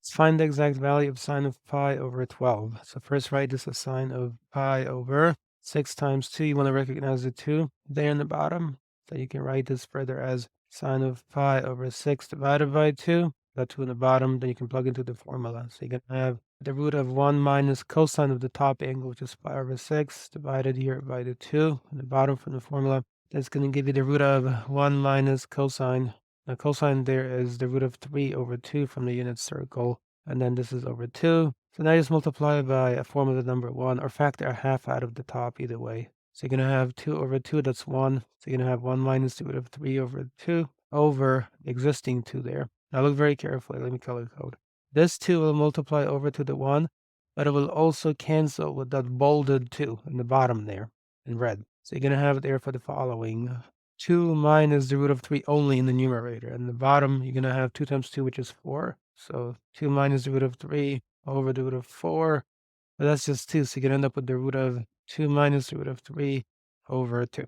Let's find the exact value of sine of pi over 12. So first write this as sine of pi over 6 times 2. You want to recognize the 2 there in the bottom. So you can write this further as sine of pi over 6 divided by 2. That 2 in the bottom, then you can plug into the formula. So you can have the root of 1 minus cosine of the top angle, which is pi over 6, divided here by the 2 in the bottom from the formula. That's going to give you the root of 1 minus cosine. Now cosine there is the root of 3 over 2 from the unit circle, and then this is over 2. So now you just multiply by a form of the number 1, or factor a half out of the top either way. So you're going to have 2 over 2, that's 1. So you're going to have 1 minus the root of 3 over 2 over the existing 2 there. Now look very carefully. Let me color code. This 2 will multiply over to the 1, but it will also cancel with that bolded 2 in the bottom there in red. So you're going to have there for the following. 2 minus the root of 3 only in the numerator. And the bottom, you're going to have 2 times 2, which is 4. So 2 minus the root of 3 over the root of 4. But that's just 2. So you're going to end up with the root of 2 minus the root of 3 over 2.